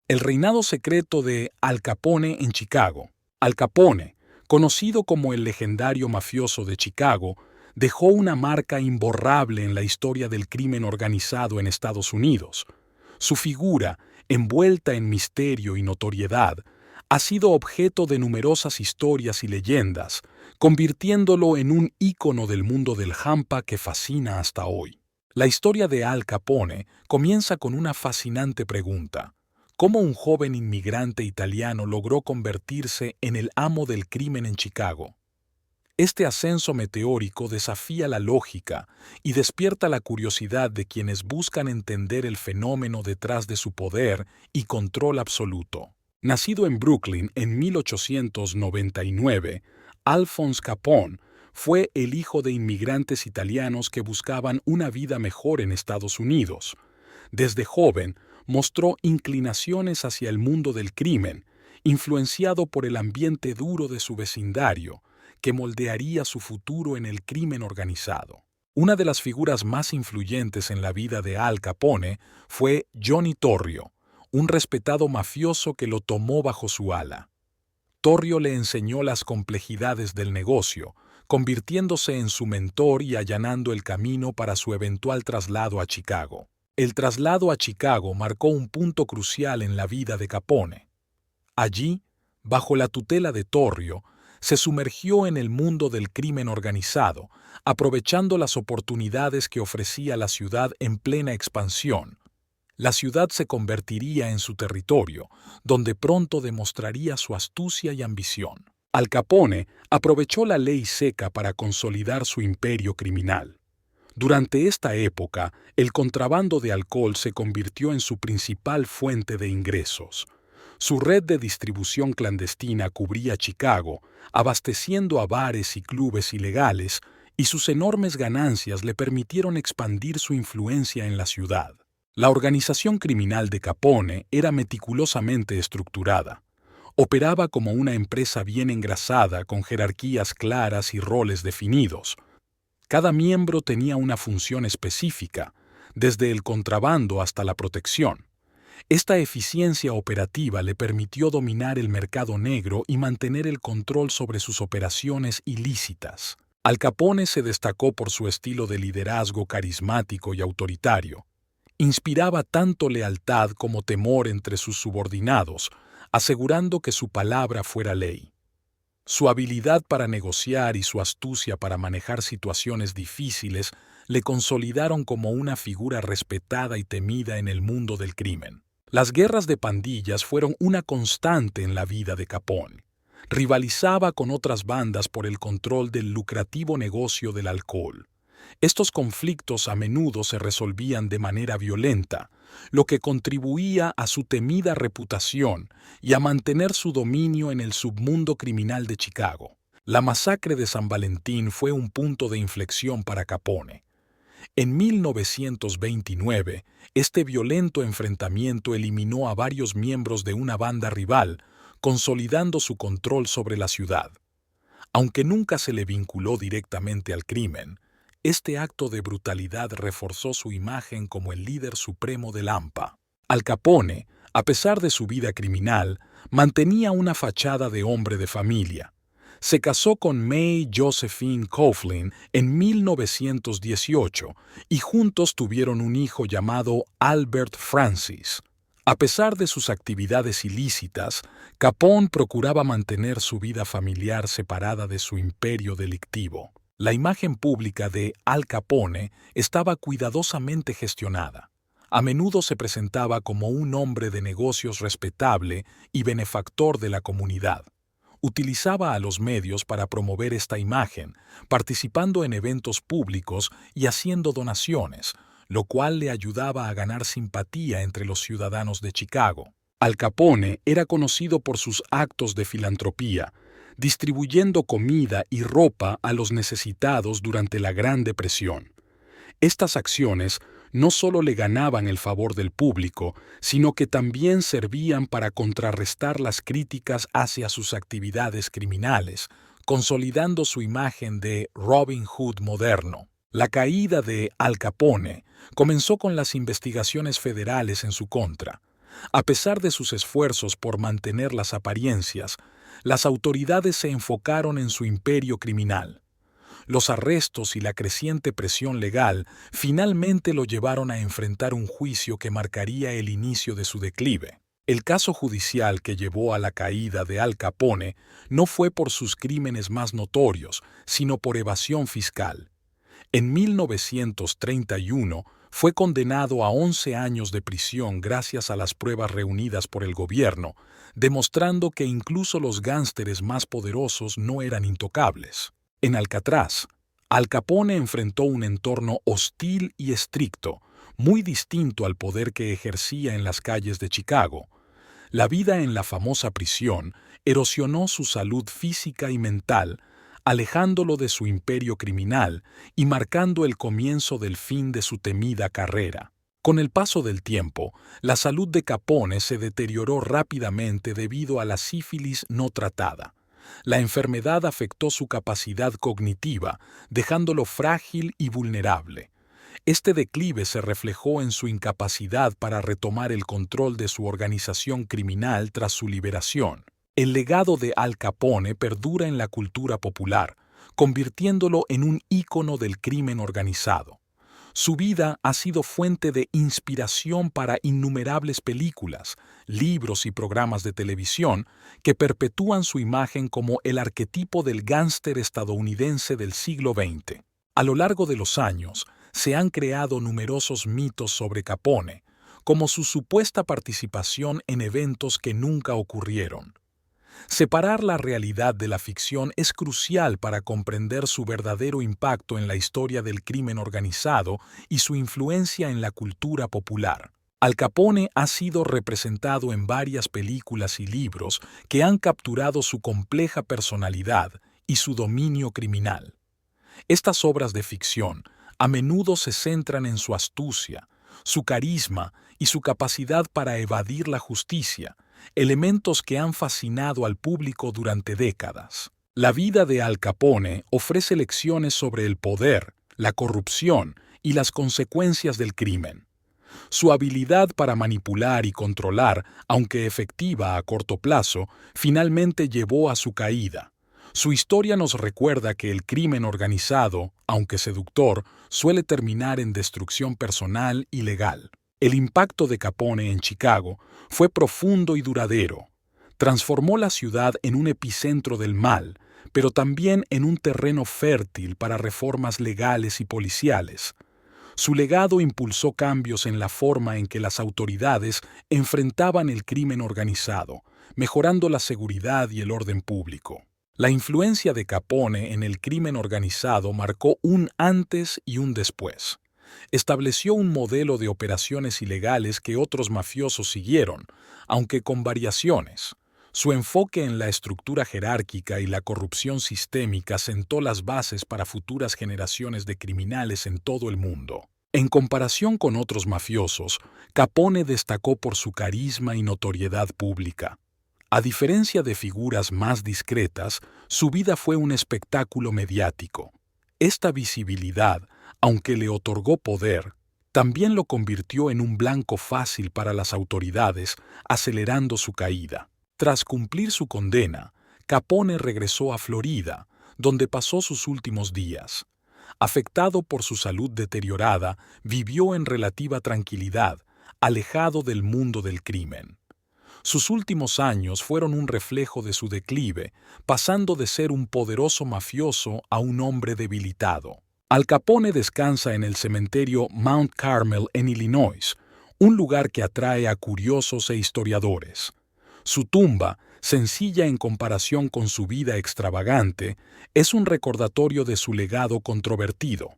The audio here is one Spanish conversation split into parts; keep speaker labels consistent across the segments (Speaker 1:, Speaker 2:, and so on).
Speaker 1: El reinado secreto de Al Capone en Chicago. Al Capone, conocido como el legendario mafioso de Chicago, dejó una marca imborrable en la historia del crimen organizado en Estados Unidos. Su figura, envuelta en misterio y notoriedad, ha sido objeto de numerosas historias y leyendas, convirtiéndolo en un ícono del mundo del hampa que fascina hasta hoy. La historia de Al Capone comienza con una fascinante pregunta: ¿cómo un joven inmigrante italiano logró convertirse en el amo del crimen en Chicago? Este ascenso meteórico desafía la lógica y despierta la curiosidad de quienes buscan entender el fenómeno detrás de su poder y control absoluto. Nacido en Brooklyn en 1899, Alphonse Capone fue el hijo de inmigrantes italianos que buscaban una vida mejor en Estados Unidos. Desde joven, mostró inclinaciones hacia el mundo del crimen, influenciado por el ambiente duro de su vecindario, que moldearía su futuro en el crimen organizado. Una de las figuras más influyentes en la vida de Al Capone fue Johnny Torrio, un respetado mafioso que lo tomó bajo su ala. Torrio le enseñó las complejidades del negocio, convirtiéndose en su mentor y allanando el camino para su eventual traslado a Chicago. El traslado a Chicago marcó un punto crucial en la vida de Capone. Allí, bajo la tutela de Torrio, se sumergió en el mundo del crimen organizado, aprovechando las oportunidades que ofrecía la ciudad en plena expansión. La ciudad se convertiría en su territorio, donde pronto demostraría su astucia y ambición. Al Capone aprovechó la ley seca para consolidar su imperio criminal. Durante esta época, el contrabando de alcohol se convirtió en su principal fuente de ingresos. Su red de distribución clandestina cubría Chicago, abasteciendo a bares y clubes ilegales, y sus enormes ganancias le permitieron expandir su influencia en la ciudad. La organización criminal de Capone era meticulosamente estructurada. Operaba como una empresa bien engrasada, con jerarquías claras y roles definidos. Cada miembro tenía una función específica, desde el contrabando hasta la protección. Esta eficiencia operativa le permitió dominar el mercado negro y mantener el control sobre sus operaciones ilícitas. Al Capone se destacó por su estilo de liderazgo carismático y autoritario. Inspiraba tanto lealtad como temor entre sus subordinados, asegurando que su palabra fuera ley. Su habilidad para negociar y su astucia para manejar situaciones difíciles le consolidaron como una figura respetada y temida en el mundo del crimen. Las guerras de pandillas fueron una constante en la vida de Capone. Rivalizaba con otras bandas por el control del lucrativo negocio del alcohol. Estos conflictos a menudo se resolvían de manera violenta, lo que contribuía a su temida reputación y a mantener su dominio en el submundo criminal de Chicago. La masacre de San Valentín fue un punto de inflexión para Capone. En 1929, este violento enfrentamiento eliminó a varios miembros de una banda rival, consolidando su control sobre la ciudad. Aunque nunca se le vinculó directamente al crimen, este acto de brutalidad reforzó su imagen como el líder supremo del hampa. Al Capone, a pesar de su vida criminal, mantenía una fachada de hombre de familia. Se casó con May Josephine Coughlin en 1918 y juntos tuvieron un hijo llamado Albert Francis. A pesar de sus actividades ilícitas, Capone procuraba mantener su vida familiar separada de su imperio delictivo. La imagen pública de Al Capone estaba cuidadosamente gestionada. A menudo se presentaba como un hombre de negocios respetable y benefactor de la comunidad. Utilizaba a los medios para promover esta imagen, participando en eventos públicos y haciendo donaciones, lo cual le ayudaba a ganar simpatía entre los ciudadanos de Chicago. Al Capone era conocido por sus actos de filantropía, distribuyendo comida y ropa a los necesitados durante la Gran Depresión. Estas acciones no solo le ganaban el favor del público, sino que también servían para contrarrestar las críticas hacia sus actividades criminales, consolidando su imagen de Robin Hood moderno. La caída de Al Capone comenzó con las investigaciones federales en su contra. A pesar de sus esfuerzos por mantener las apariencias, las autoridades se enfocaron en su imperio criminal. Los arrestos y la creciente presión legal finalmente lo llevaron a enfrentar un juicio que marcaría el inicio de su declive. El caso judicial que llevó a la caída de Al Capone no fue por sus crímenes más notorios, sino por evasión fiscal. En 1931 fue condenado a 11 años de prisión gracias a las pruebas reunidas por el gobierno, demostrando que incluso los gánsteres más poderosos no eran intocables. En Alcatraz, Al Capone enfrentó un entorno hostil y estricto, muy distinto al poder que ejercía en las calles de Chicago. La vida en la famosa prisión erosionó su salud física y mental, alejándolo de su imperio criminal y marcando el comienzo del fin de su temida carrera. Con el paso del tiempo, la salud de Capone se deterioró rápidamente debido a la sífilis no tratada. La enfermedad afectó su capacidad cognitiva, dejándolo frágil y vulnerable. Este declive se reflejó en su incapacidad para retomar el control de su organización criminal tras su liberación. El legado de Al Capone perdura en la cultura popular, convirtiéndolo en un ícono del crimen organizado. Su vida ha sido fuente de inspiración para innumerables películas, libros y programas de televisión que perpetúan su imagen como el arquetipo del gánster estadounidense del siglo XX. A lo largo de los años, se han creado numerosos mitos sobre Capone, como su supuesta participación en eventos que nunca ocurrieron. Separar la realidad de la ficción es crucial para comprender su verdadero impacto en la historia del crimen organizado y su influencia en la cultura popular. Al Capone ha sido representado en varias películas y libros que han capturado su compleja personalidad y su dominio criminal. Estas obras de ficción a menudo se centran en su astucia, su carisma y su capacidad para evadir la justicia, elementos que han fascinado al público durante décadas. La vida de Al Capone ofrece lecciones sobre el poder, la corrupción y las consecuencias del crimen. Su habilidad para manipular y controlar, aunque efectiva a corto plazo, finalmente llevó a su caída. Su historia nos recuerda que el crimen organizado, aunque seductor, suele terminar en destrucción personal y legal. El impacto de Capone en Chicago fue profundo y duradero. Transformó la ciudad en un epicentro del mal, pero también en un terreno fértil para reformas legales y policiales. Su legado impulsó cambios en la forma en que las autoridades enfrentaban el crimen organizado, mejorando la seguridad y el orden público. La influencia de Capone en el crimen organizado marcó un antes y un después. Estableció un modelo de operaciones ilegales que otros mafiosos siguieron, aunque con variaciones. Su enfoque en la estructura jerárquica y la corrupción sistémica sentó las bases para futuras generaciones de criminales en todo el mundo. En comparación con otros mafiosos, Capone destacó por su carisma y notoriedad pública. A diferencia de figuras más discretas, su vida fue un espectáculo mediático. Esta visibilidad, aunque le otorgó poder, también lo convirtió en un blanco fácil para las autoridades, acelerando su caída. Tras cumplir su condena, Capone regresó a Florida, donde pasó sus últimos días. Afectado por su salud deteriorada, vivió en relativa tranquilidad, alejado del mundo del crimen. Sus últimos años fueron un reflejo de su declive, pasando de ser un poderoso mafioso a un hombre debilitado. Al Capone descansa en el cementerio Mount Carmel en Illinois, un lugar que atrae a curiosos e historiadores. Su tumba, sencilla en comparación con su vida extravagante, es un recordatorio de su legado controvertido.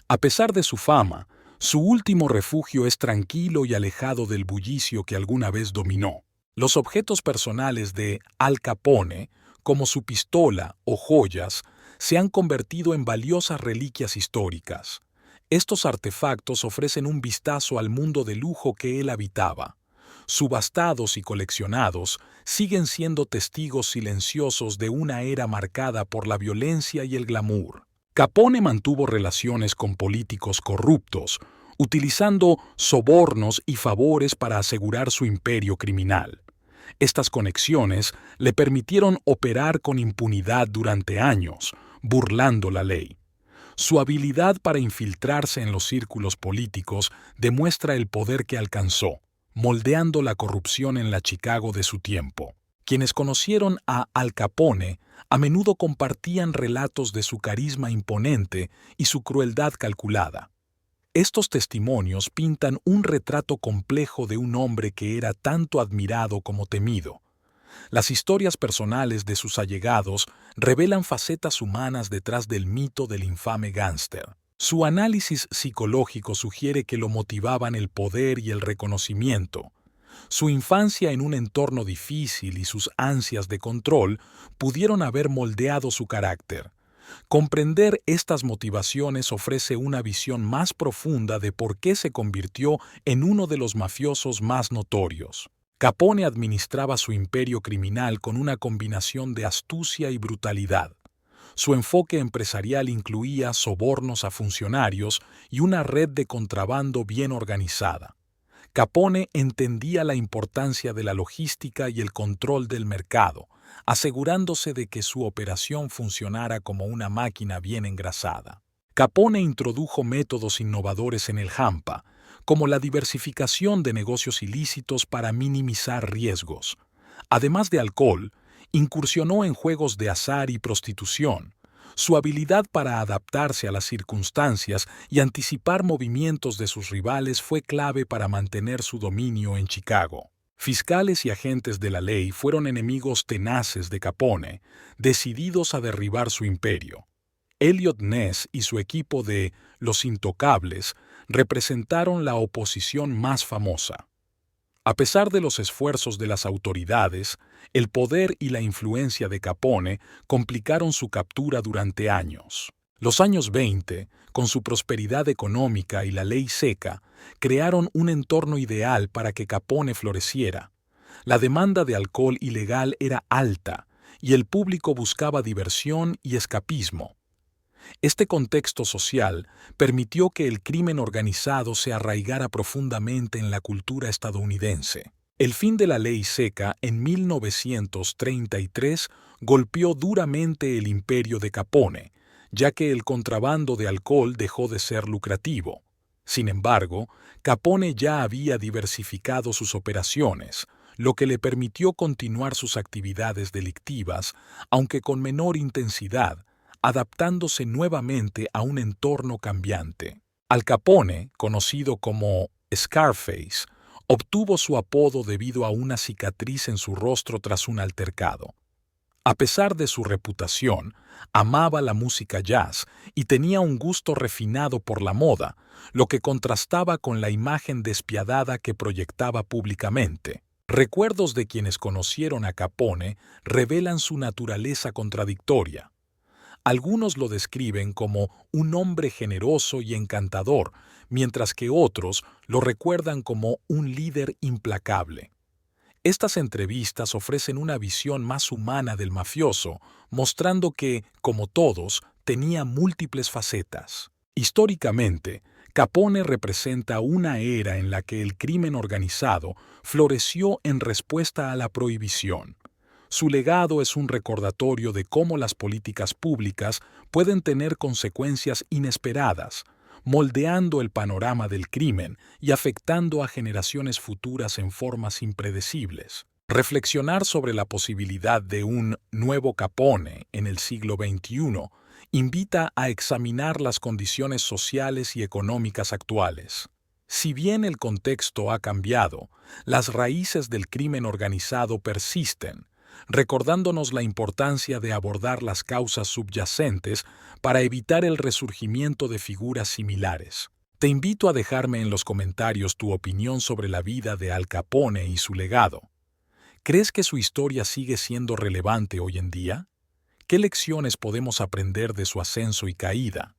Speaker 1: A pesar de su fama, su último refugio es tranquilo y alejado del bullicio que alguna vez dominó. Los objetos personales de Al Capone, como su pistola o joyas, se han convertido en valiosas reliquias históricas. Estos artefactos ofrecen un vistazo al mundo de lujo que él habitaba. Subastados y coleccionados, siguen siendo testigos silenciosos de una era marcada por la violencia y el glamour. Capone mantuvo relaciones con políticos corruptos, utilizando sobornos y favores para asegurar su imperio criminal. Estas conexiones le permitieron operar con impunidad durante años, burlando la ley. Su habilidad para infiltrarse en los círculos políticos demuestra el poder que alcanzó, moldeando la corrupción en la Chicago de su tiempo. Quienes conocieron a Al Capone a menudo compartían relatos de su carisma imponente y su crueldad calculada. Estos testimonios pintan un retrato complejo de un hombre que era tanto admirado como temido. Las historias personales de sus allegados revelan facetas humanas detrás del mito del infame gángster. Su análisis psicológico sugiere que lo motivaban el poder y el reconocimiento. Su infancia en un entorno difícil y sus ansias de control pudieron haber moldeado su carácter. Comprender estas motivaciones ofrece una visión más profunda de por qué se convirtió en uno de los mafiosos más notorios. Capone administraba su imperio criminal con una combinación de astucia y brutalidad. Su enfoque empresarial incluía sobornos a funcionarios y una red de contrabando bien organizada. Capone entendía la importancia de la logística y el control del mercado, asegurándose de que su operación funcionara como una máquina bien engrasada. Capone introdujo métodos innovadores en el hampa, como la diversificación de negocios ilícitos para minimizar riesgos. Además de alcohol, incursionó en juegos de azar y prostitución. Su habilidad para adaptarse a las circunstancias y anticipar movimientos de sus rivales fue clave para mantener su dominio en Chicago. Fiscales y agentes de la ley fueron enemigos tenaces de Capone, decididos a derribar su imperio. Eliot Ness y su equipo de Los Intocables representaron la oposición más famosa. A pesar de los esfuerzos de las autoridades, el poder y la influencia de Capone complicaron su captura durante años. Los años 20, con su prosperidad económica y la ley seca, crearon un entorno ideal para que Capone floreciera. La demanda de alcohol ilegal era alta y el público buscaba diversión y escapismo. Este contexto social permitió que el crimen organizado se arraigara profundamente en la cultura estadounidense. El fin de la ley seca en 1933 golpeó duramente el imperio de Capone, ya que el contrabando de alcohol dejó de ser lucrativo. Sin embargo, Capone ya había diversificado sus operaciones, lo que le permitió continuar sus actividades delictivas, aunque con menor intensidad, adaptándose nuevamente a un entorno cambiante. Al Capone, conocido como Scarface, obtuvo su apodo debido a una cicatriz en su rostro tras un altercado. A pesar de su reputación, amaba la música jazz y tenía un gusto refinado por la moda, lo que contrastaba con la imagen despiadada que proyectaba públicamente. Recuerdos de quienes conocieron a Capone revelan su naturaleza contradictoria. Algunos lo describen como un hombre generoso y encantador, mientras que otros lo recuerdan como un líder implacable. Estas entrevistas ofrecen una visión más humana del mafioso, mostrando que, como todos, tenía múltiples facetas. Históricamente, Capone representa una era en la que el crimen organizado floreció en respuesta a la prohibición. Su legado es un recordatorio de cómo las políticas públicas pueden tener consecuencias inesperadas, moldeando el panorama del crimen y afectando a generaciones futuras en formas impredecibles. Reflexionar sobre la posibilidad de un nuevo Capone en el siglo XXI invita a examinar las condiciones sociales y económicas actuales. Si bien el contexto ha cambiado, las raíces del crimen organizado persisten, recordándonos la importancia de abordar las causas subyacentes para evitar el resurgimiento de figuras similares. Te invito a dejarme en los comentarios tu opinión sobre la vida de Al Capone y su legado. ¿Crees que su historia sigue siendo relevante hoy en día? ¿Qué lecciones podemos aprender de su ascenso y caída?